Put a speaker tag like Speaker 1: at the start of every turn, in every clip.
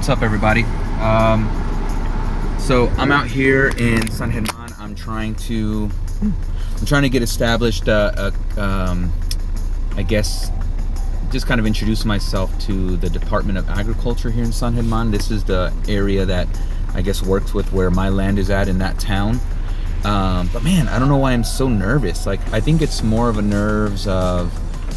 Speaker 1: what's up, everybody? So I'm out here in San German. I'm trying to get established. I guess just kind of introduce myself to the Department of Agriculture here in San German. This is the area that I guess works with where my land is at in that town. But man, I don't know why I'm so nervous. Like, I think it's more of a nerves of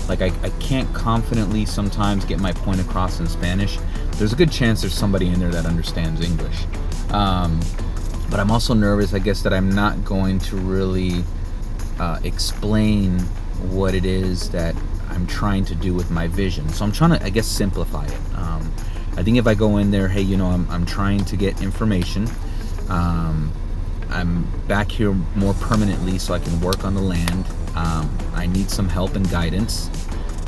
Speaker 1: like I can't confidently sometimes get my point across in Spanish. There's a good chance there's somebody in there that understands English. But I'm also nervous, I guess, that I'm not going to really explain what it is that I'm trying to do with my vision. So I'm trying to, I guess, simplify it. I think if I go in there, hey, you know, I'm trying to get information. I'm back here more permanently so I can work on the land. I need some help and guidance,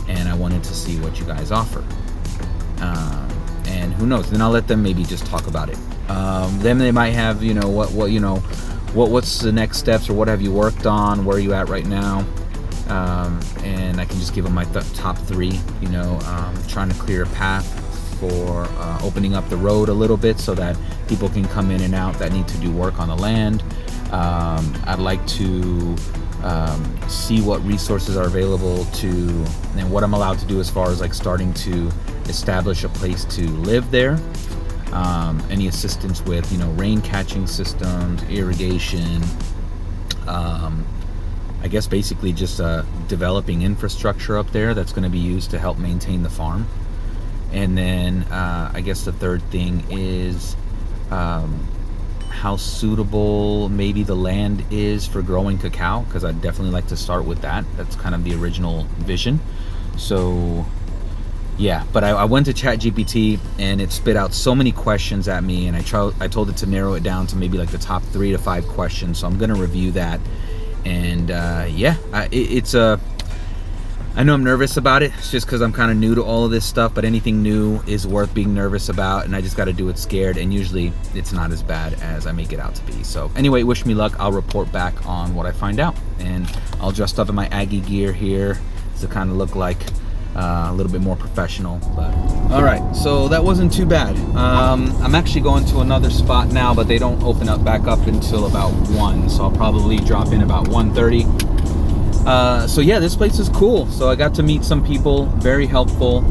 Speaker 1: and I wanted to see what you guys offer. And who knows? Then I'll let them maybe just talk about it. Then they might have, you know, what's the next steps, or what have you worked on? Where are you at right now? And I can just give them my top three. You know, trying to clear a path for opening up the road a little bit so that people can come in and out that need to do work on the land. I'd like to see what resources are available and what I'm allowed to do as far as like starting to establish a place to live there. Any assistance with, you know, rain catching systems, irrigation, I guess basically just developing infrastructure up there that's going to be used to help maintain the farm. And then I guess the third thing is how suitable maybe the land is for growing cacao, because I'd definitely like to start with that. That's kind of the original vision. So yeah, but I went to ChatGPT and it spit out so many questions at me, and I told it to narrow it down to maybe like the top 3 to 5 questions. So I'm going to review that. And yeah, I know I'm nervous about it. It's just because I'm kind of new to all of this stuff, but anything new is worth being nervous about, and I just got to do it scared, and usually it's not as bad as I make it out to be. So anyway, wish me luck. I'll report back on what I find out, and I'll dress up in my Aggie gear here to kind of look like a little bit more professional. But all right, so that wasn't too bad. I'm actually going to another spot now, but they don't open up back up until about 1, so I'll probably drop in about 1:30. So yeah, this place is cool. So I got to meet some people, very helpful.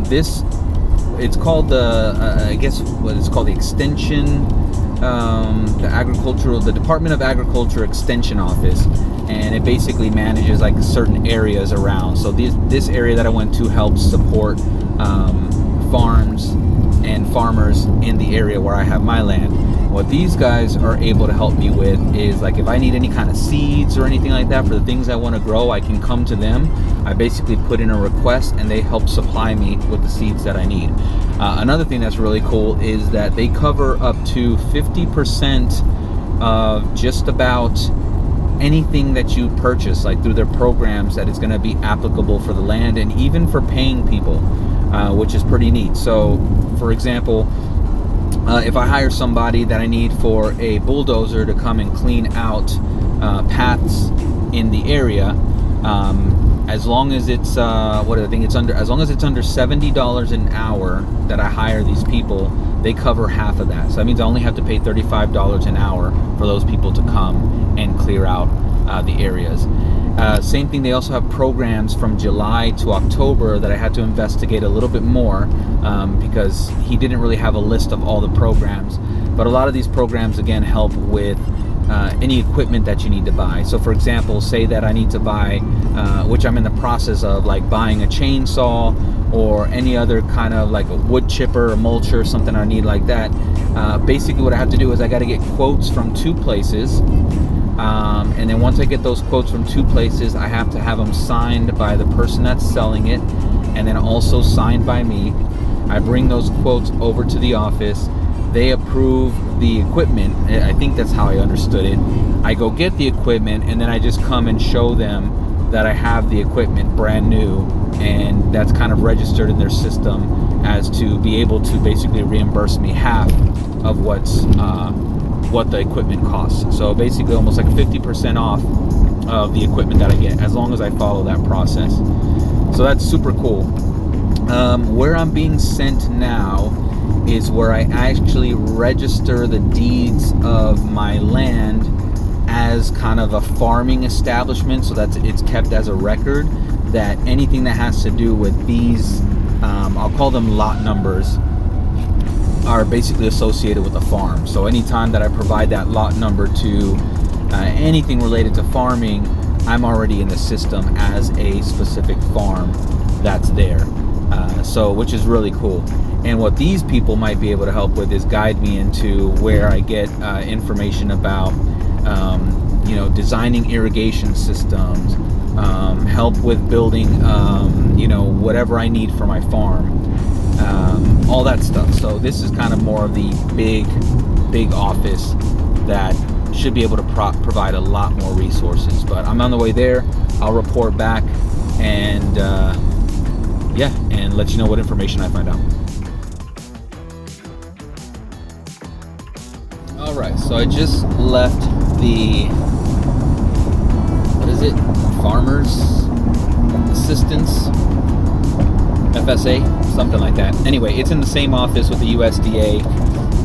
Speaker 1: It's called I guess what it's called, the Extension, the Department of Agriculture Extension Office, and it basically manages like certain areas around. So this area that I went to helps support farms and farmers in the area where I have my land. What these guys are able to help me with is like if I need any kind of seeds or anything like that for the things I want to grow, I can come to them. I basically put in a request and they help supply me with the seeds that I need. Another thing that's really cool is that they cover up to 50% of just about anything that you purchase, like through their programs, that is going to be applicable for the land and even for paying people, which is pretty neat. So for example, if I hire somebody that I need for a bulldozer to come and clean out paths in the area, as long as it's as long as it's under $70 an hour that I hire these people, they cover half of that. So that means I only have to pay $35 an hour for those people to come and clear out the areas. Same thing, they also have programs from July to October that I had to investigate a little bit more because he didn't really have a list of all the programs. But a lot of these programs, again, help with any equipment that you need to buy. So for example, say that I need to buy, which I'm in the process of, like buying a chainsaw or any other kind of like a wood chipper or mulcher, something I need like that. Basically what I have to do is I got to get quotes from 2 places. And then once I get those quotes from 2 places, I have to have them signed by the person that's selling it, and then also signed by me. I bring those quotes over to the office. They approve the equipment. I think that's how I understood it. I go get the equipment, and then I just come and show them that I have the equipment brand new, and that's kind of registered in their system as to be able to basically reimburse me half of what the equipment costs. So basically almost like 50% off of the equipment that I get, as long as I follow that process. So that's super cool. Where I'm being sent now is where I actually register the deeds of my land as kind of a farming establishment, so that it's kept as a record, that anything that has to do with these, I'll call them lot numbers, are basically associated with a farm. So anytime that I provide that lot number to anything related to farming, I'm already in the system as a specific farm that's there. So which is really cool. And what these people might be able to help with is guide me into where I get information about designing irrigation systems, help with building whatever I need for my farm, all that stuff. So this is kind of more of the big office that should be able to provide a lot more resources. But I'm on the way there. I'll report back and and let you know what information I find out. Alright, so I just left the, Farmers Assistance, FSA, something like that. Anyway, it's in the same office with the USDA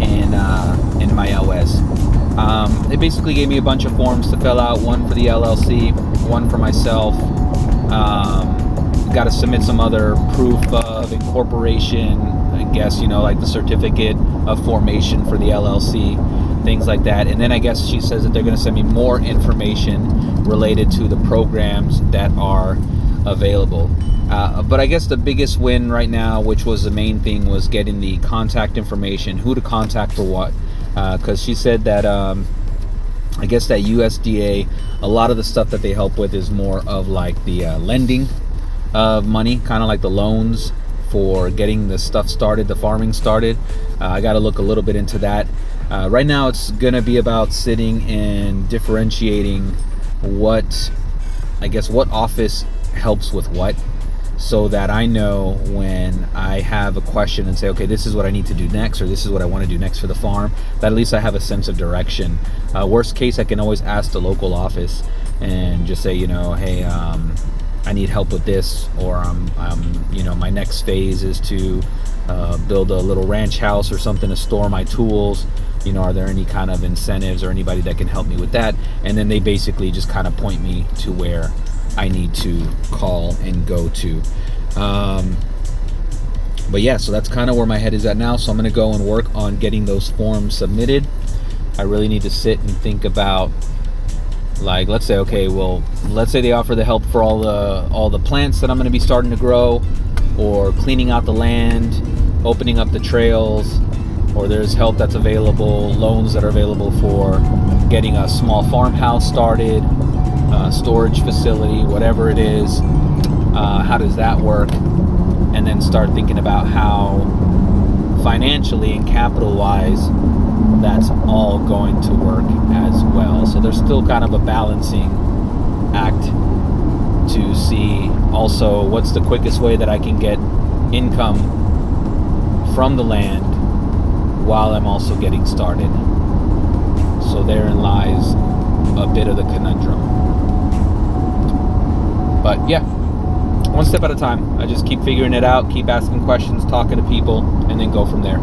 Speaker 1: and my LS. They basically gave me a bunch of forms to fill out, one for the LLC, one for myself. Got to submit some other proof of incorporation, I guess, like the certificate of formation for the LLC, things like that. And then I guess she says that they're going to send me more information related to the programs that are available. But I guess the biggest win right now, which was the main thing, was getting the contact information, who to contact for what. Because she said that I guess that USDA, a lot of the stuff that they help with is more of like the lending of money, kind of like the loans for getting the stuff started, the farming started. I got to look a little bit into that. Right now it's going to be about sitting and differentiating what office helps with what, so that I know when I have a question and say, okay, this is what I need to do next, or this is what I want to do next for the farm, that at least I have a sense of direction. Worst case, I can always ask the local office and just say, hey, I need help with this, or my next phase is to build a little ranch house or something to store my tools. Are there any kind of incentives or anybody that can help me with that? And then they basically just kind of point me to where I need to call and go to. But yeah, so that's kind of where my head is at now. So I'm going to go and work on getting those forms submitted. I really need to sit and think about, like, let's say they offer the help for all the plants that I'm going to be starting to grow, or cleaning out the land, opening up the trails, or there's help that's available, loans that are available for getting a small farmhouse started, storage facility, whatever it is. How does that work? And then start thinking about how financially and capital wise that's all going to work as well. So there's still kind of a balancing act to see also what's the quickest way that I can get income from the land while I'm also getting started. So therein lies a bit of the conundrum. But yeah, one step at a time. I just keep figuring it out, keep asking questions, talking to people, and then go from there.